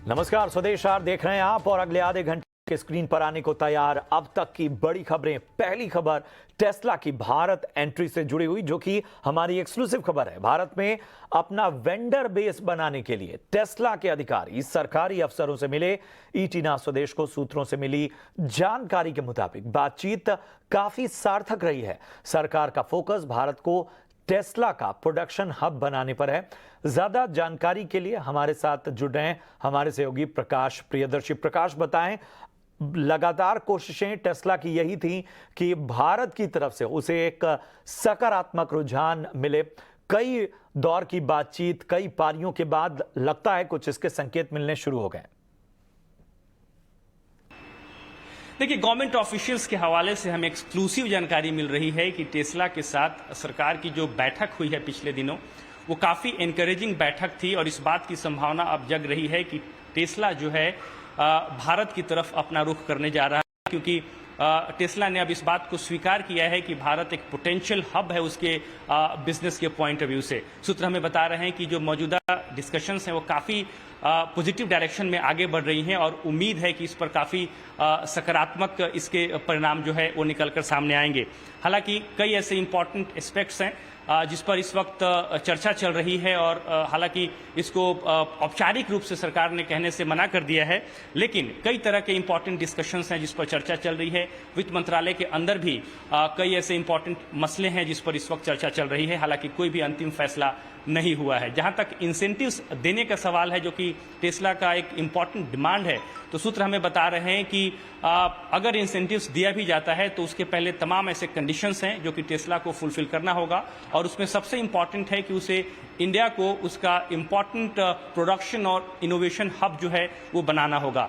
नमस्कार, स्वदेश देख रहे हैं आप और अगले आधे घंटे के स्क्रीन पर आने को तैयार अब तक की बड़ी खबरें। पहली खबर टेस्ला की भारत एंट्री से जुड़ी हुई, जो कि हमारी एक्सक्लूसिव खबर है। भारत में अपना वेंडर बेस बनाने के लिए टेस्ला के अधिकारी सरकारी अफसरों से मिले। ईटी ना स्वदेश को सूत्रों से मिली जानकारी के मुताबिक बातचीत काफी सार्थक रही है। सरकार का फोकस भारत को टेस्ला का प्रोडक्शन हब बनाने पर है। ज्यादा जानकारी के लिए हमारे साथ जुड़ रहे हैं हमारे सहयोगी प्रकाश प्रियदर्शी। प्रकाश, बताएं, लगातार कोशिशें टेस्ला की यही थी कि भारत की तरफ से उसे एक सकारात्मक रुझान मिले। कई दौर की बातचीत, कई पारियों के बाद लगता है कुछ इसके संकेत मिलने शुरू हो गए। देखिए, गवर्नमेंट ऑफिशियल्स के हवाले से हमें एक्सक्लूसिव जानकारी मिल रही है कि टेस्ला के साथ सरकार की जो बैठक हुई है पिछले दिनों, वो काफ़ी एनकरेजिंग बैठक थी और इस बात की संभावना अब जग रही है कि टेस्ला जो है भारत की तरफ अपना रुख करने जा रहा है, क्योंकि टेस्ला ने अब इस बात को स्वीकार किया है कि भारत एक पोटेंशियल हब है उसके बिजनेस के पॉइंट ऑफ व्यू से। सूत्र हमें बता रहे हैं कि जो मौजूदा डिस्कशंस हैं वो काफ़ी पॉजिटिव डायरेक्शन में आगे बढ़ रही हैं और उम्मीद है कि इस पर काफ़ी सकारात्मक इसके परिणाम जो है वो निकल कर सामने आएंगे। हालांकि कई ऐसे इंपॉर्टेंट एस्पेक्ट्स हैं जिस पर इस वक्त चर्चा चल रही है और हालांकि इसको औपचारिक रूप से सरकार ने कहने से मना कर दिया है, लेकिन कई तरह के इंपॉर्टेंट डिस्कशंस हैं जिस पर चर्चा चल रही है। वित्त मंत्रालय के अंदर भी कई ऐसे इंपॉर्टेंट मसले हैं जिस पर इस वक्त चर्चा चल रही है। हालांकि कोई भी अंतिम फैसला नहीं हुआ है। जहां तक इंसेंटिव्स देने का सवाल है, जो कि टेस्ला का एक इंपॉर्टेंट डिमांड है, तो सूत्र हमें बता रहे हैं कि अगर इंसेंटिव्स दिया भी जाता है तो उसके पहले तमाम ऐसे कंडीशंस हैं जो कि टेस्ला को फुलफिल करना होगा और उसमें सबसे इंपॉर्टेंट है कि उसे इंडिया को उसका इंपॉर्टेंट प्रोडक्शन और इनोवेशन हब जो है वो बनाना होगा।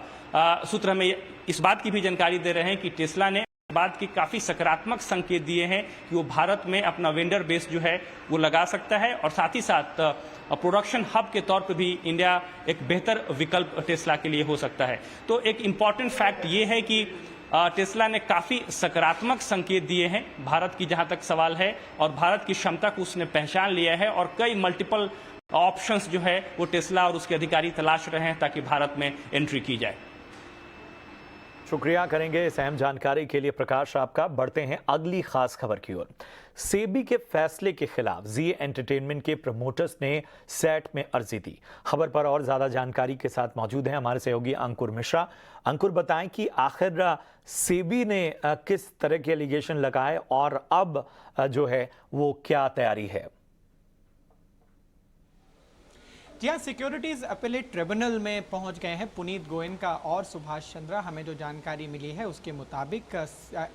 सूत्र हमें इस बात की भी जानकारी दे रहे हैं कि टेस्ला ने बात की काफी सकारात्मक संकेत दिए हैं कि वो भारत में अपना वेंडर बेस जो है वो लगा सकता है और साथ ही साथ प्रोडक्शन हब के तौर पर भी इंडिया एक बेहतर विकल्प टेस्ला के लिए हो सकता है। तो एक इम्पॉर्टेंट फैक्ट ये है कि टेस्ला ने काफी सकारात्मक संकेत दिए हैं भारत की जहां तक सवाल है और भारत की क्षमता को उसने पहचान लिया है और कई मल्टीपल ऑप्शंस जो है वो टेस्ला और उसके अधिकारी तलाश रहे हैं ताकि भारत में एंट्री की जाए। शुक्रिया करेंगे इस अहम जानकारी के लिए प्रकाश आपका। बढ़ते हैं अगली खास खबर की ओर। सेबी के फैसले के खिलाफ जी एंटरटेनमेंट के प्रमोटर्स ने सेट में अर्जी दी। खबर पर और ज्यादा जानकारी के साथ मौजूद हैं हमारे सहयोगी अंकुर मिश्रा। अंकुर, बताएं कि आखिर सेबी ने किस तरह के एलिगेशन लगाए और अब जो है वो क्या तैयारी है? जी हाँ, सिक्योरिटीज अपीलेट ट्रिब्यूनल में पहुंच गए हैं पुनीत गोयनका और सुभाष चंद्रा। हमें जो जानकारी मिली है उसके मुताबिक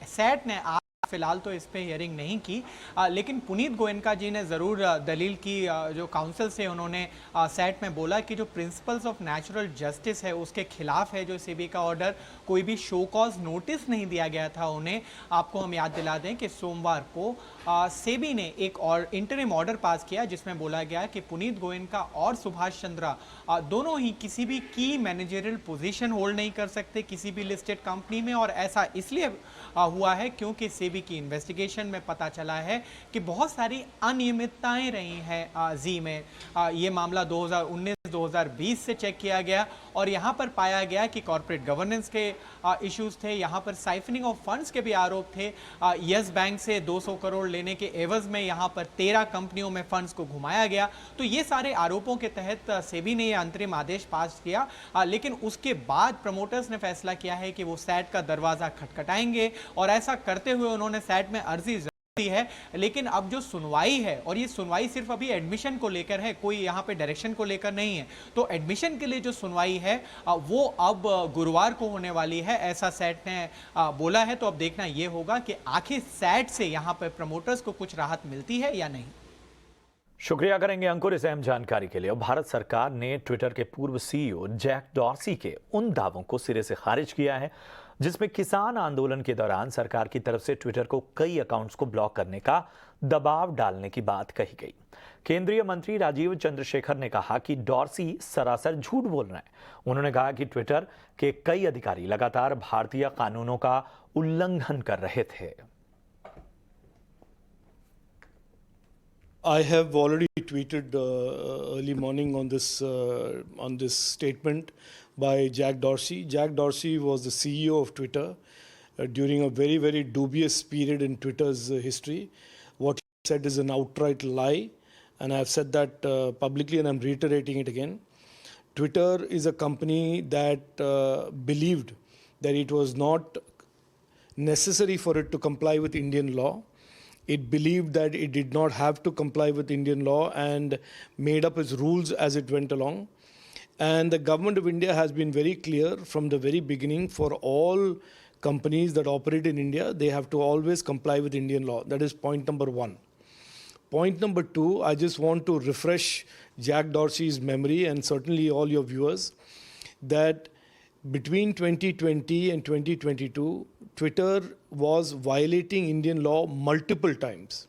सेट ने फिलहाल तो इस पे हियरिंग नहीं की, लेकिन पुनीत गोयनका जी ने ज़रूर दलील की। जो काउंसिल से उन्होंने सेट में बोला कि जो प्रिंसिपल्स ऑफ नेचुरल जस्टिस है उसके खिलाफ है जो सेबी का ऑर्डर। कोई भी शो कॉज नोटिस नहीं दिया गया था उन्हें। आपको हम याद दिला दें कि सोमवार को सेबी ने एक और इंटरिम ऑर्डर पास किया जिसमें बोला गया कि पुनीत गोयनका और सुभाष चंद्रा दोनों ही किसी भी की मैनेजरियल पोजीशन होल्ड नहीं कर सकते किसी भी लिस्टेड कंपनी में। और ऐसा इसलिए हुआ है क्योंकि सेबी की इन्वेस्टिगेशन में पता चला है कि बहुत सारी अनियमितताएं रही हैं जी में। ये मामला 2019-2020 से चेक किया गया और यहाँ पर पाया गया कि कॉर्पोरेट गवर्नेंस के इश्यूज थे। यहाँ पर साइफनिंग ऑफ फंड्स के भी आरोप थे। यस बैंक से 200 करोड़ लेने के एवज में यहाँ पर 13 कंपनियों में फंड्स को घुमाया गया। तो ये सारे आरोपों के तहत सेबी ने यह अंतरिम आदेश पास किया, लेकिन उसके बाद प्रमोटर्स ने फैसला किया है कि वो सेट का दरवाजा खटखटाएंगे और ऐसा करते हुए उन्होंने सेट में अर्जी दी है। लेकिन अब जो सुनवाई है, और ये सुनवाई सिर्फ अभी एडमिशन को लेकर है, कोई यहाँ पे डायरेक्शन को लेकर नहीं है, तो एडमिशन के लिए जो सुनवाई है वो अब गुरुवार को होने वाली है, ऐसा सेट ने बोला है। तो अब देखना ये होगा कि आखिर सेट से यहाँ पर प्रमोटर्स को कुछ राहत मिलती है या नहीं। शुक्रिया करेंगे अंकुर इस अहम जानकारी के लिए। भारत सरकार ने ट्विटर के पूर्व सीईओ जैक डॉर्सी के उन दावों को सिरे से खारिज किया है जिसमें किसान आंदोलन के दौरान सरकार की तरफ से ट्विटर को कई अकाउंट्स को ब्लॉक करने का दबाव डालने की बात कही गई। केंद्रीय मंत्री राजीव चंद्रशेखर ने कहा कि डॉर्सी सरासर झूठ बोल रहे हैं। उन्होंने कहा कि ट्विटर के कई अधिकारी लगातार भारतीय कानूनों का उल्लंघन कर रहे थे। I have already tweeted early morning on this statement by Jack Dorsey. Jack Dorsey was the CEO of Twitter during a very, very dubious period in Twitter's history. What he said is an outright lie, and I have said that publicly, and I'm reiterating it again. Twitter is a company that believed that it was not necessary for it to comply with Indian law. It believed that it did not have to comply with Indian law and made up its rules as it went along. And the government of India has been very clear from the very beginning, for all companies that operate in India, they have to always comply with Indian law. That is point number one. Point number two, I just want to refresh Jack Dorsey's memory, and certainly all your viewers, that between 2020 and 2022, Twitter was violating Indian law multiple times.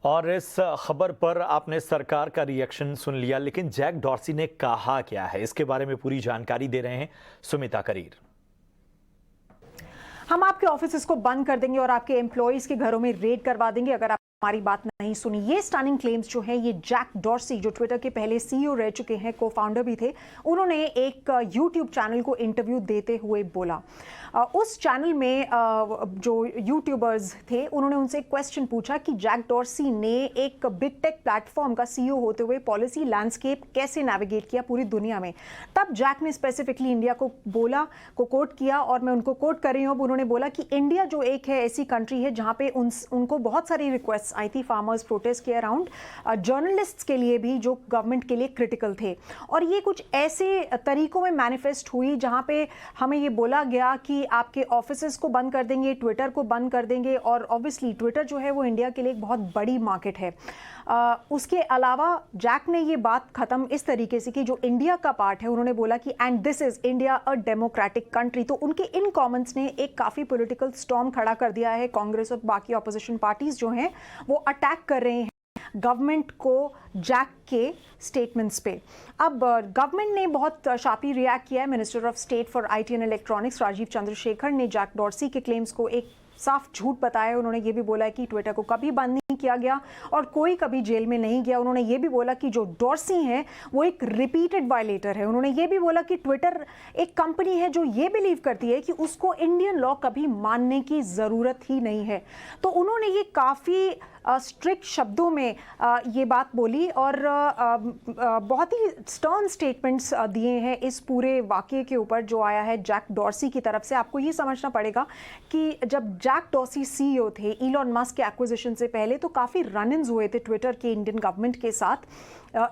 और इस खबर पर आपने सरकार का reaction सुन लिया, लेकिन Jack Dorsey ने कहा क्या है, इसके बारे में पूरी जानकारी दे रहे हैं सुमिता करीर। हम आपके ऑफिसेस को बंद कर देंगे और आपके एम्प्लॉइज के घरों में रेड करवा देंगे अगर आप हमारी बात नहीं सुनी। ये स्टनिंग क्लेम्स जो हैं, ये जैक डॉर्सी, जो ट्विटर के पहले सीईओ रह चुके हैं, को फाउंडर भी थे, उन्होंने एक यूट्यूब चैनल को इंटरव्यू देते हुए बोला। उस चैनल में जो यूट्यूबर्स थे, उन्होंने उनसे क्वेश्चन पूछा कि जैक डॉर्सी ने एक बिग टेक प्लेटफॉर्म का सीईओ होते हुए पॉलिसी लैंडस्केप कैसे नेविगेट किया पूरी दुनिया में। तब जैक ने स्पेसिफिकली इंडिया को कोट किया, और मैं उनको कोट कर रही हूँ। अब उन्होंने बोला कि इंडिया जो एक है ऐसी कंट्री है जहाँ पे उनको बहुत सारी रिक्वेस्ट आई थी फार्मर्स प्रोटेस्ट के अराउंड, जर्नलिस्ट्स के लिए भी जो गवर्नमेंट के लिए क्रिटिकल थे, और ये कुछ ऐसे तरीकों में मैनिफेस्ट हुई जहां पे हमें ये बोला गया कि आपके ऑफिसेस को बंद कर देंगे, ट्विटर को बंद कर देंगे, और ऑब्वियसली ट्विटर जो है वो इंडिया के लिए एक बहुत बड़ी मार्केट है। उसके अलावा जैक ने ये बात खत्म इस तरीके से कि जो इंडिया का पार्ट है, उन्होंने बोला कि and this is India a democratic country. तो उनके इन कमेंट्स ने एक काफ़ी पॉलिटिकल स्टॉर्म खड़ा कर दिया है। कांग्रेस और बाकी ऑपोजिशन पार्टीज जो हैं वो अटैक कर रहे हैं गवर्नमेंट को जैक के स्टेटमेंट्स पे। अब गवर्नमेंट ने बहुत शार्पली रिएक्ट किया है। Minister of state for IT and electronics Rajeev Chandrasekhar ने जैक डॉर्सी के क्लेम्स को एक साफ झूठ बताया। उन्होंने ये भी बोला है कि ट्विटर को कभी बंद नहीं किया गया और कोई कभी जेल में नहीं गया। उन्होंने ये भी बोला कि जो डॉर्सी हैं वो एक रिपीटेड वायलेटर है। उन्होंने ये भी बोला कि ट्विटर एक कंपनी है जो ये बिलीव करती है कि उसको इंडियन लॉ कभी मानने की ज़रूरत ही नहीं है। तो उन्होंने ये काफ़ी स्ट्रिक्ट शब्दों में ये बात बोली और बहुत ही स्टर्न स्टेटमेंट्स दिए हैं इस पूरे वाक़ये के ऊपर जो आया है जैक डॉर्सी की तरफ से। आपको ये समझना पड़ेगा कि जब जैक डॉर्सी सीईओ थे इलॉन मस्क के एक्विजिशन से पहले, तो काफ़ी रन-इन्स हुए थे ट्विटर के इंडियन गवर्नमेंट के साथ,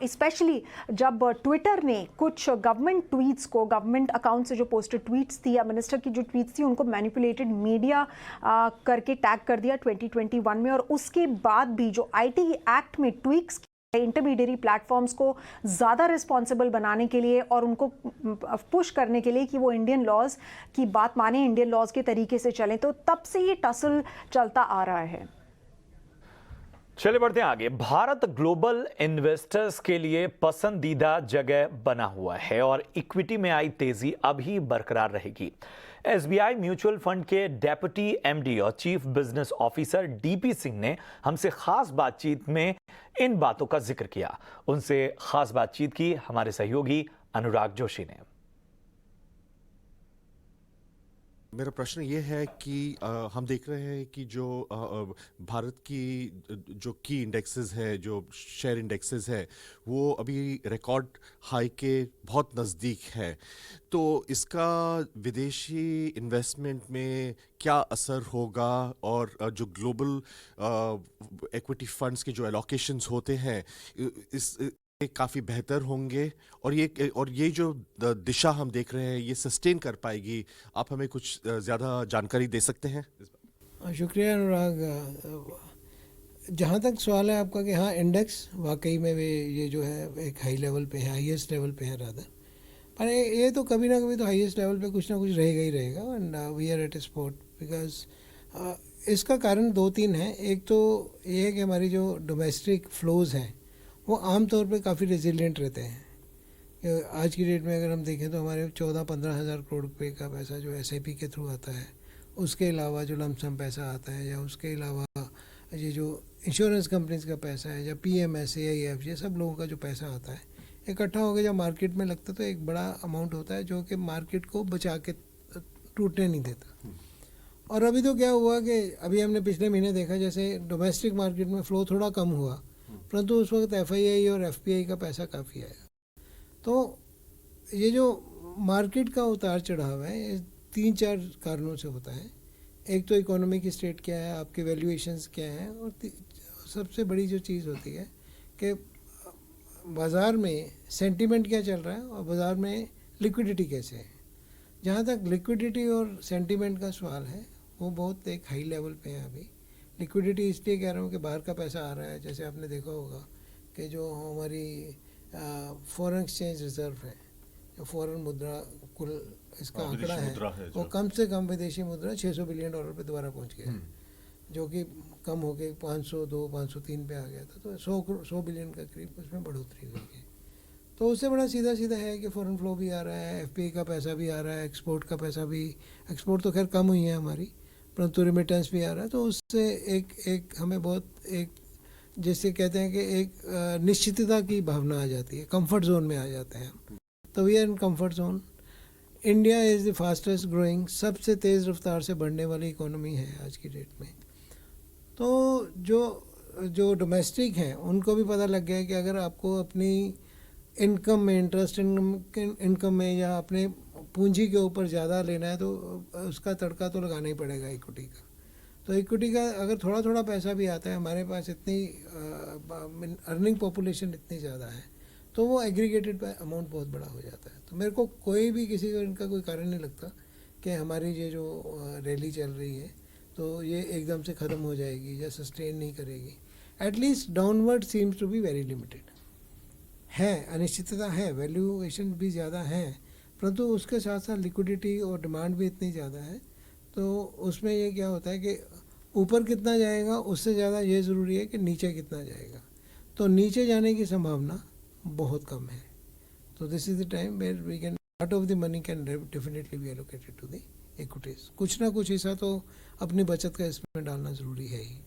स्पेशली जब ट्विटर ने कुछ गवर्नमेंट ट्वीट्स को, गवर्नमेंट अकाउंट से जो पोस्टेड ट्वीट्स थी या मिनिस्टर की जो ट्वीट्स थी, उनको मैनिपुलेटेड मीडिया करके टैग कर दिया 2021 में। और उसके बाद भी जो आईटी एक्ट में ट्वीक्स इंटरमीडियरी प्लेटफॉर्म्स को ज़्यादा रिस्पॉन्सिबल बनाने के लिए और उनको पुश करने के लिए कि वो इंडियन लॉज की बात माने, इंडियन लॉज के तरीके से चलें, तो तब से ये टसल चलता आ रहा है। चलिए बढ़ते हैं आगे। भारत ग्लोबल इन्वेस्टर्स के लिए पसंदीदा जगह बना हुआ है और इक्विटी में आई तेजी अभी बरकरार रहेगी। एसबीआई म्यूचुअल फंड के डेप्यूटी एमडी और chief business officer DP Singh ने हमसे खास बातचीत में इन बातों का जिक्र किया। उनसे खास बातचीत की हमारे सहयोगी अनुराग जोशी ने। मेरा प्रश्न ये है कि हम देख रहे हैं कि जो भारत की जो की इंडेक्सेस है, जो शेयर इंडेक्सेस है, वो अभी रिकॉर्ड हाई के बहुत नज़दीक है। तो इसका विदेशी इन्वेस्टमेंट में क्या असर होगा और जो ग्लोबल इक्विटी फंड्स के जो एलोकेशंस होते हैं इस काफ़ी बेहतर होंगे और ये जो दिशा हम देख रहे हैं ये सस्टेन कर पाएगी? आप हमें कुछ ज़्यादा जानकारी दे सकते हैं? शुक्रिया अनुराग। जहाँ तक सवाल है आपका कि हाँ, इंडेक्स वाकई में ये जो है एक हाई लेवल पे है, हाईएस्ट लेवल पे है रादर, पर ये तो कभी ना कभी तो हाईएस्ट लेवल पे कुछ ना कुछ रहेगा ही रहेगा। And we are at a spot because इसका कारण दो तीन है। एक तो ये है कि हमारी जो डोमेस्टिक फ्लोज़ हैं वो आम तौर पे काफ़ी रेजिलिएंट रहते हैं। आज की डेट में अगर हम देखें तो हमारे 14-15 हज़ार करोड़ रुपये का पैसा जो एसआईपी के थ्रू आता है, उसके अलावा जो लमसम पैसा आता है, या उसके अलावा ये जो इंश्योरेंस कंपनीज का पैसा है, या PMS, AIF, ये सब लोगों का जो पैसा आता है इकट्ठा होकर जब मार्केट में लगता है तो एक बड़ा अमाउंट होता है जो कि मार्केट को बचा के टूटने नहीं देता। और अभी तो क्या हुआ कि अभी हमने पिछले महीने देखा जैसे डोमेस्टिक मार्केट में फ़्लो थोड़ा कम हुआ, परंतु उस वक्त FII और FPI का पैसा काफ़ी आया। तो ये जो मार्केट का उतार चढ़ाव है ये 3-4 कारणों से होता है। एक तो इकोनॉमी की स्टेट क्या है, आपके वैल्यूएशंस क्या हैं, और सबसे बड़ी जो चीज़ होती है कि बाज़ार में सेंटीमेंट क्या चल रहा है और बाज़ार में लिक्विडिटी कैसे है। जहाँ तक लिक्विडिटी और सेंटीमेंट का सवाल है वो बहुत एक हाई लेवल पे है अभी। लिक्विडिटी इसलिए कह रहा हूँ कि बाहर का पैसा आ रहा है, जैसे आपने देखा होगा कि जो हमारी फॉरेन एक्सचेंज रिजर्व है, जो फॉरेन मुद्रा कुल इसका आंकड़ा है वो कम से कम विदेशी मुद्रा $600 बिलियन पे दोबारा पहुँच गया है, जो कि कम हो के 502-503 पे आ गया था। तो 100 बिलियन का करीब उसमें बढ़ोतरी हुई है। तो उससे बड़ा सीधा सीधा है कि फॉरेन फ्लो भी आ रहा है, FPI का पैसा भी आ रहा है, एक्सपोर्ट का पैसा भी, एक्सपोर्ट तो खैर कम हुई है हमारी, परंतु रिमिटेंस भी आ रहा है। तो उससे एक हमें बहुत एक जैसे कहते हैं कि एक निश्चितता की भावना आ जाती है, कंफर्ट जोन में आ जाते हैं हम। तो we are in comfort zone. India is the fastest growing, सबसे तेज़ रफ्तार से बढ़ने वाली इकोनॉमी है आज की डेट में। तो जो डोमेस्टिक हैं उनको भी पता लग गया है कि अगर आपको अपनी इनकम में, इंटरेस्ट इनकम में या अपने पूंजी के ऊपर ज़्यादा लेना है तो उसका तड़का तो लगाना ही पड़ेगा इक्विटी का। तो इक्विटी का अगर थोड़ा थोड़ा पैसा भी आता है, हमारे पास इतनी अर्निंग पॉपुलेशन इतनी ज़्यादा है, तो वो एग्रीगेटेड अमाउंट बहुत बड़ा हो जाता है। तो मेरे को कोई भी किसी को इनका कोई कारण नहीं लगता कि हमारी ये जो रैली चल रही है तो ये एकदम से ख़त्म हो जाएगी या सस्टेन नहीं करेगी। At least downward seems to be very limited है, अनिश्चितता है, वैल्यूएशन भी ज़्यादा है, परंतु उसके साथ साथ लिक्विडिटी और डिमांड भी इतनी ज़्यादा है। तो उसमें ये क्या होता है कि ऊपर कितना जाएगा उससे ज़्यादा ये ज़रूरी है कि नीचे कितना जाएगा। तो नीचे जाने की संभावना बहुत कम है। तो this is the time where we can part of the money can definitely be allocated to the equities. कुछ ना कुछ हिस्सा तो अपनी बचत का इसमें डालना ज़रूरी है ही।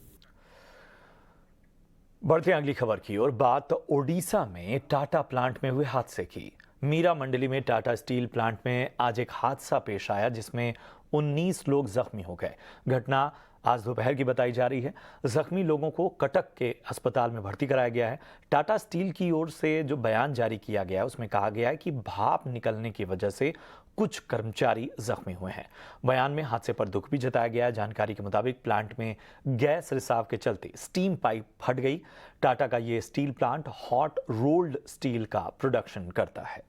बढ़ते हैं अगली खबर की और बात ओडिशा में टाटा प्लांट में हुए हादसे की। मीरा मंडली में टाटा स्टील प्लांट में आज एक हादसा पेश आया जिसमें 19 लोग जख्मी हो गए। घटना आज दोपहर की बताई जा रही है। जख्मी लोगों को कटक के अस्पताल में भर्ती कराया गया है। टाटा स्टील की ओर से जो बयान जारी किया गया है उसमें कहा गया है कि भाप निकलने की वजह से कुछ कर्मचारी जख्मी हुए हैं। बयान में हादसे पर दुख भी जताया गया है। जानकारी के मुताबिक प्लांट में गैस रिसाव के चलते स्टीम पाइप फट गई। टाटा का ये steel plant hot rolled steel का प्रोडक्शन करता है।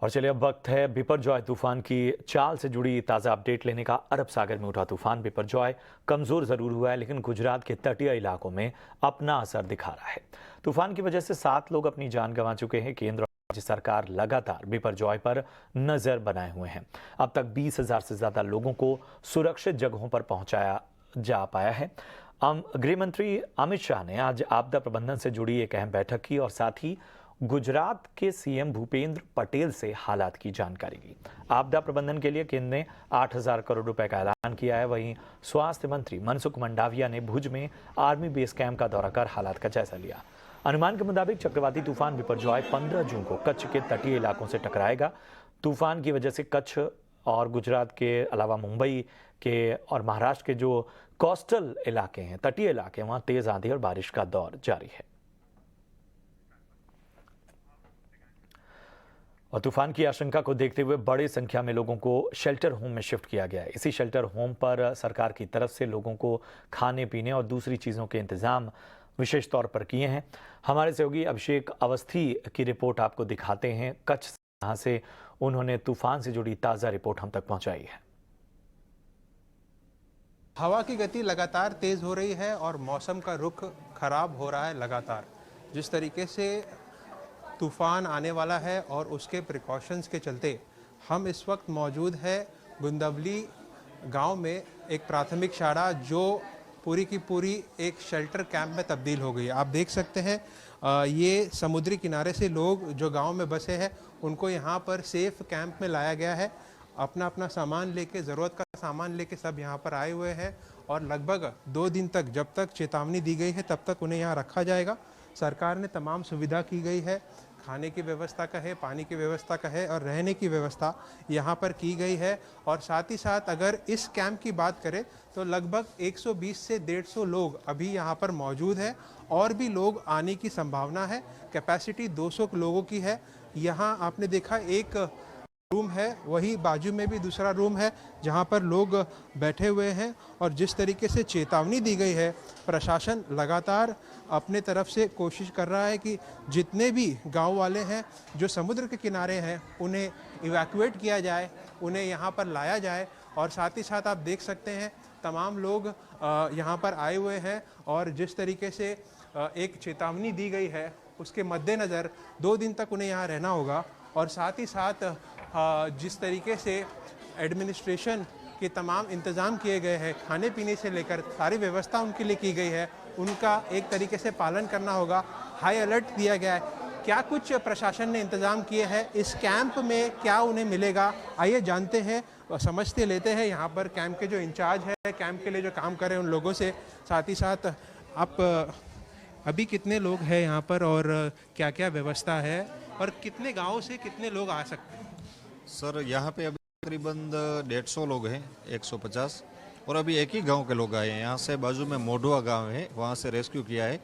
और चलिए अब वक्त है बिपरजॉय तूफान की चाल से जुड़ी ताज़ा अपडेट लेने का। अरब सागर में उठा तूफान बिपरजॉय कमज़ोर ज़रूर हुआ है लेकिन गुजरात के तटीय इलाकों में अपना असर दिखा रहा है। तूफान की वजह से 7 लोग अपनी जान गंवा चुके हैं। केंद्र और राज्य सरकार लगातार बिपरजॉय पर नज़र बनाए हुए हैं। अब तक 20,000 से ज़्यादा लोगों को सुरक्षित जगहों पर पहुँचाया जा पाया है। गृह मंत्री अमित शाह ने आज आपदा प्रबंधन से जुड़ी एक अहम बैठक की और साथ ही गुजरात के CM भूपेंद्र पटेल से हालात की जानकारी ली। आपदा प्रबंधन के लिए केंद्र ने 8,000 करोड़ रुपए का ऐलान किया है। वहीं स्वास्थ्य मंत्री मनसुख मंडाविया ने भुज में आर्मी बेस कैंप का दौरा कर हालात का जायजा लिया। अनुमान के मुताबिक चक्रवाती तूफान बिपरजॉय 15 जून को कच्छ के तटीय इलाकों से टकराएगा। तूफान की वजह से कच्छ और गुजरात के अलावा मुंबई के और महाराष्ट्र के जो कोस्टल इलाके हैं, तटीय इलाके, वहां तेज आंधी और बारिश का दौर जारी है। और तूफान की आशंका को देखते हुए बड़ी संख्या में लोगों को शेल्टर होम में शिफ्ट किया गया है। इसी शेल्टर होम पर सरकार की तरफ से लोगों को खाने पीने और दूसरी चीज़ों के इंतजाम विशेष तौर पर किए हैं। हमारे सहयोगी अभिषेक अवस्थी की रिपोर्ट आपको दिखाते हैं कच्छ से, जहां से उन्होंने तूफान से जुड़ी ताज़ा रिपोर्ट हम तक पहुंचाई है। हवा की गति लगातार तेज हो रही है और मौसम का रुख खराब हो रहा है लगातार। जिस तरीके से तूफान आने वाला है और उसके प्रिकॉशंस के चलते हम इस वक्त मौजूद है गुंदवली गांव में, एक प्राथमिक शाला जो पूरी की पूरी एक शेल्टर कैंप में तब्दील हो गई। आप देख सकते हैं ये समुद्री किनारे से लोग जो गांव में बसे हैं उनको यहां पर सेफ कैंप में लाया गया है अपना अपना सामान लेके, ज़रूरत का सामान लेके सब यहाँ पर आए हुए हैं और लगभग 2 दिन तक, जब तक चेतावनी दी गई है तब तक उन्हें यहाँ रखा जाएगा। सरकार ने तमाम सुविधा की गई है, खाने की व्यवस्था का है, पानी की व्यवस्था का है और रहने की व्यवस्था यहाँ पर की गई है। और साथ ही साथ अगर इस कैंप की बात करें तो लगभग 120 से 150 लोग अभी यहाँ पर मौजूद है और भी लोग आने की संभावना है। कैपेसिटी 200 लोगों की है। यहाँ आपने देखा एक रूम है, वही बाजू में भी दूसरा रूम है जहाँ पर लोग बैठे हुए हैं और जिस तरीके से चेतावनी दी गई है, प्रशासन लगातार अपने तरफ से कोशिश कर रहा है कि जितने भी गांव वाले हैं जो समुद्र के किनारे हैं उन्हें इवैक्यूएट किया जाए, उन्हें यहाँ पर लाया जाए। और साथ ही साथ आप देख सकते हैं तमाम लोग यहाँ पर आए हुए हैं और जिस तरीके से एक चेतावनी दी गई है उसके मद्देनज़र 2 दिन तक उन्हें यहाँ रहना होगा। और साथ ही साथ जिस तरीके से एडमिनिस्ट्रेशन के तमाम इंतज़ाम किए गए हैं, खाने पीने से लेकर सारी व्यवस्था उनके लिए की गई है, उनका एक तरीके से पालन करना होगा। हाई अलर्ट दिया गया है। क्या कुछ प्रशासन ने इंतज़ाम किए हैं, इस कैंप में क्या उन्हें मिलेगा, आइए जानते हैं, समझते लेते हैं यहाँ पर कैंप के जो इंचार्ज है, कैंप के लिए जो काम कर रहे हैं उन लोगों से। साथ ही साथ आप अभी कितने लोग हैं यहाँ पर और क्या क्या व्यवस्था है और कितने गाँव से कितने लोग आ सकते हैं? सर यहाँ पे अभी तकरीबन 150 लोग हैं, 150, और अभी एक ही गांव के लोग आए हैं। यहाँ से बाजू में मोढुआ गांव है, वहाँ से रेस्क्यू किया है।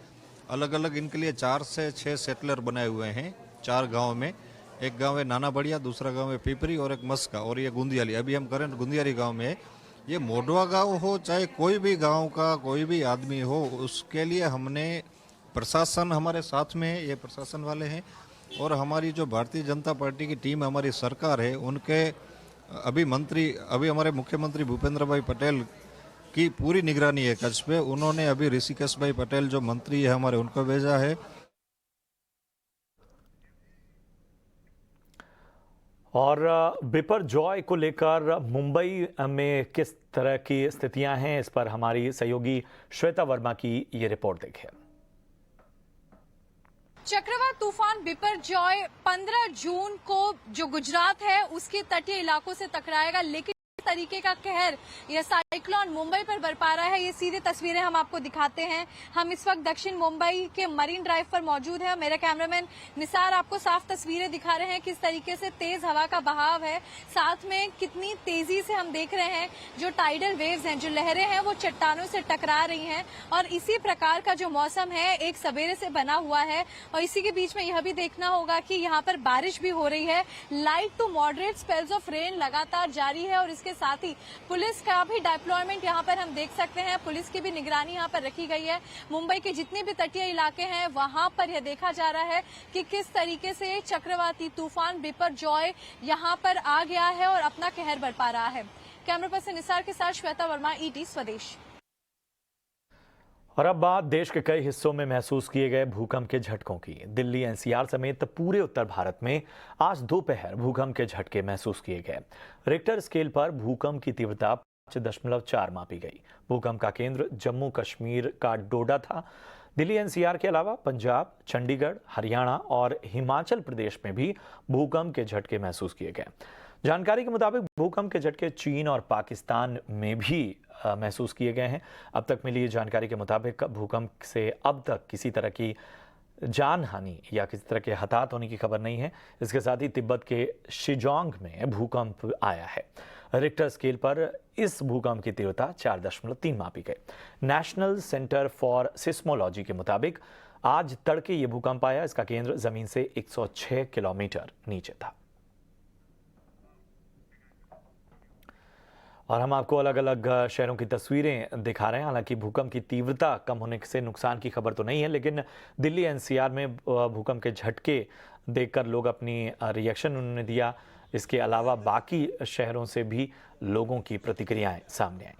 अलग अलग इनके लिए 4 से 6 सेटलर बनाए हुए हैं 4 गांव में। एक गांव है नाना बढ़िया, दूसरा गांव है पिपरी और एक मस्का और ये गुंदियाली। अभी हम करंट गुंदियाली गांव में है। ये मोढुआ गांव हो चाहे कोई भी गांव का कोई भी आदमी हो, उसके लिए हमने प्रशासन हमारे साथ में है, ये प्रशासन वाले हैं और हमारी जो भारतीय जनता पार्टी की टीम हमारी सरकार है, उनके अभी हमारे मुख्यमंत्री भूपेंद्र भाई पटेल की पूरी निगरानी है कच्छ पे। उन्होंने अभी ऋषिकेश भाई पटेल जो मंत्री है हमारे, उनको भेजा है। और बिपरजॉय को लेकर मुंबई में किस तरह की स्थितियां हैं, इस पर हमारी सहयोगी श्वेता वर्मा की ये रिपोर्ट देखें। चक्रवात तूफान बिपरजॉय 15 जून को जो गुजरात है उसके तटीय इलाकों से टकराएगा, लेकिन तरीके का कहर यह साइक्लोन मुंबई पर बरपा रहा है। ये सीधी तस्वीरें हम आपको दिखाते हैं। हम इस वक्त दक्षिण मुंबई के मरीन ड्राइव पर मौजूद हैं। मेरे कैमरामैन निसार आपको साफ तस्वीरें दिखा रहे हैं किस तरीके से तेज हवा का बहाव है, साथ में कितनी तेजी से हम देख रहे हैं जो टाइडल वेव्स हैं, जो लहरें हैं वो चट्टानों से टकरा रही हैं। और इसी प्रकार का जो मौसम है एक सवेरे से बना हुआ है और इसी के बीच में यह भी देखना होगा कि यहाँ पर बारिश भी हो रही है। Light to moderate spells of rain लगातार जारी है और इसके साथ ही पुलिस का भी डिप्लॉयमेंट यहाँ पर हम देख सकते हैं। पुलिस की भी निगरानी यहाँ पर रखी गई है। मुंबई के जितने भी तटीय इलाके हैं वहां पर यह देखा जा रहा है कि किस तरीके से चक्रवाती तूफान बिपरजॉय यहाँ पर आ गया है और अपना कहर बरपा रहा है। कैमरा पर्सन निसार के साथ श्वेता वर्मा, ईटी स्वदेश। और अब बात देश के कई हिस्सों में महसूस किए गए भूकंप के झटकों की। दिल्ली एनसीआर समेत पूरे उत्तर भारत में आज दोपहर भूकंप के झटके महसूस किए गए। रिक्टर स्केल पर भूकंप की तीव्रता 5.4 मापी गई। भूकंप का केंद्र जम्मू कश्मीर का डोडा था। दिल्ली एनसीआर के अलावा पंजाब, चंडीगढ़, हरियाणा और हिमाचल प्रदेश में भी भूकंप के झटके महसूस किए गए। जानकारी के मुताबिक भूकंप के झटके चीन और पाकिस्तान में भी महसूस किए गए हैं। अब तक मिली जानकारी के मुताबिक भूकंप से अब तक किसी तरह की जान हानि या किसी तरह के हताहत होने की खबर नहीं है। इसके साथ ही तिब्बत के शिजोंग में भूकंप आया है। रिक्टर स्केल पर इस भूकंप की तीव्रता 4.3 मापी गई। नेशनल सेंटर फॉर सिस्मोलॉजी के मुताबिक आज तड़के ये भूकंप आया। इसका केंद्र जमीन से 106 किलोमीटर नीचे था। और हम आपको अलग अलग शहरों की तस्वीरें दिखा रहे हैं। हालांकि भूकंप की तीव्रता कम होने से नुकसान की खबर तो नहीं है, लेकिन दिल्ली एनसीआर में भूकंप के झटके देखकर लोग अपनी रिएक्शन उन्होंने दिया। इसके अलावा बाकी शहरों से भी लोगों की प्रतिक्रियाएं सामने आई।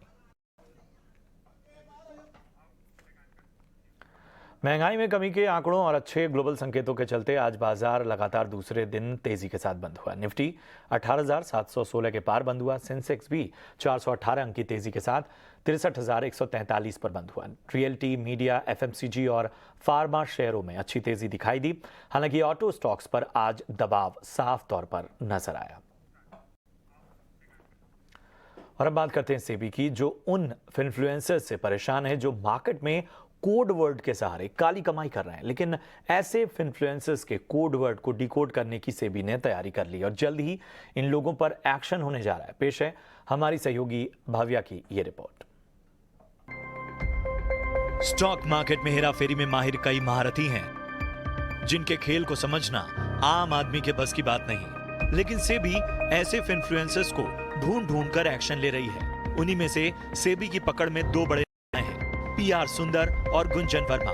महंगाई में कमी के आंकड़ों और अच्छे ग्लोबल संकेतों के चलते आज बाजार लगातार दूसरे दिन तेजी के साथ बंद हुआ। निफ्टी 18,716 के पार बंद हुआ। सेंसेक्स भी 418 अंक की तेजी के साथ 63,143 पर बंद हुआ। रियल्टी, मीडिया, एफएमसीजी और फार्मा शेयरों में अच्छी तेजी दिखाई दी। हालांकि ऑटो स्टॉक्स पर आज दबाव साफ तौर पर नजर आया। और अब बात करते हैं सेबी की, जो उन इन्फ्लुएंसर्स से परेशान है जो मार्केट में कोड वर्ड के सहारे काली कमाई कर रहे हैं। लेकिन ऐसे इन्फ्लुएंसर्स के कोड वर्ड को डिकोड करने की सेबी ने तैयारी कर ली और जल्द ही इन लोगों पर एक्शन होने जा रहा है। पेश है हमारी सहयोगी भव्या की ये रिपोर्ट। स्टॉक मार्केट में हेराफेरी में माहिर कई महारथी हैं, जिनके खेल को समझना आम आदमी के बस की बात नहीं। लेकिन सेबी ऐसे इन्फ्लुएंसर्स को ढूंढ ढूंढ कर एक्शन ले रही है। उन्हीं में से सेबी की पकड़ में दो बड़े हैं, पीआर सुंदर और गुंजन वर्मा।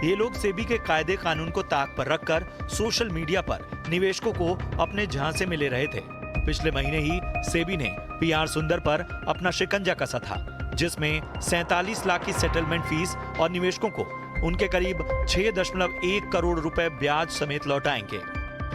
ये लोग सेबी के कायदे कानून को ताक पर रखकर सोशल मीडिया पर निवेशकों को अपने झांसे में ले रहे थे। पिछले महीने ही सेबी ने पीआर सुंदर पर अपना शिकंजा कसा था, जिसमें 47 लाख की सेटलमेंट फीस और निवेशकों को उनके करीब 6.1 करोड़ रुपए ब्याज समेत लौटाएंगे।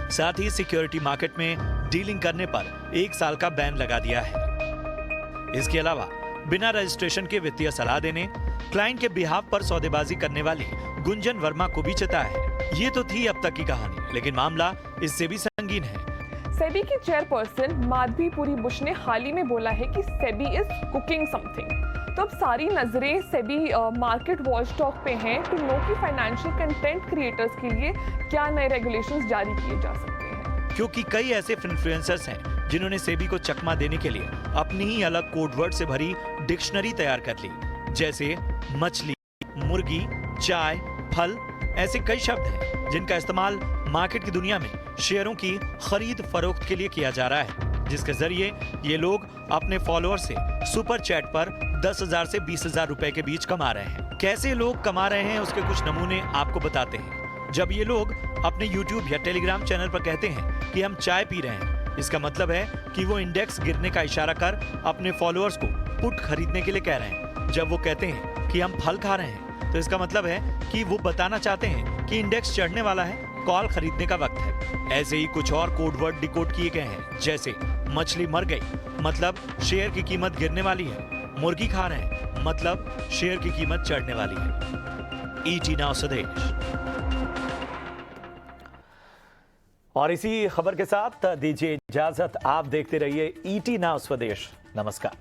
साथ ही सिक्योरिटी मार्केट में डीलिंग करने पर 1 साल का बैन लगा दिया है। इसके अलावा बिना रजिस्ट्रेशन के वित्तीय सलाह देने, क्लाइंट के बिहाफ पर सौदेबाजी करने वाली गुंजन वर्मा को भी चिता है। ये तो थी अब तक की कहानी, लेकिन मामला इससे भी संगीन है। सेबी की चेयरपर्सन माधवी पुरी बुश ने हाल ही में बोला है कि सेबी इज कुकिंग समथिंग। तो अब सारी नजरें सेबी मार्केट वॉचडॉग पे हैं टू नो कि फाइनेंशियल कंटेंट क्रिएटर्स के लिए क्या नए रेगुलेशंस जारी किए जा सकते हैं, क्योंकि कई ऐसे इन्फ्लुएंसर्स हैं जिन्होंने सेबी को चकमा देने के लिए अपनी ही अलग कोडवर्ड से भरी डिक्शनरी तैयार कर ली। जैसे मछली, मुर्गी, चाय, फल, ऐसे कई शब्द हैं जिनका इस्तेमाल मार्केट की दुनिया में शेयरों की खरीद फरोख्त के लिए किया जा रहा है, जिसके जरिए ये लोग अपने फॉलोअर से सुपर चैट पर 10,000 से 20,000 रुपए के बीच कमा रहे हैं। कैसे लोग कमा रहे हैं उसके कुछ नमूने आपको बताते हैं। जब ये लोग अपने YouTube या टेलीग्राम चैनल पर कहते हैं कि हम चाय पी रहे हैं, इसका मतलब है कि वो इंडेक्स गिरने का इशारा कर अपने फॉलोअर्स को पुट खरीदने के लिए कह रहे हैं। जब वो कहते हैं कि हम फल खा रहे हैं, तो इसका मतलब है कि वो बताना चाहते हैं कि इंडेक्स चढ़ने वाला है, कॉल खरीदने का वक्त है। ऐसे ही कुछ और कोडवर्ड डिकोड किए गए हैं, जैसे मछली मर गई मतलब शेयर की कीमत गिरने वाली है, मुर्गी खा रहे हैं मतलब शेयर की कीमत चढ़ने वाली है। ईटी नाउ स्वदेश। और इसी खबर के साथ दीजिए इजाजत। आप देखते रहिए ईटी नाउ स्वदेश। नमस्कार।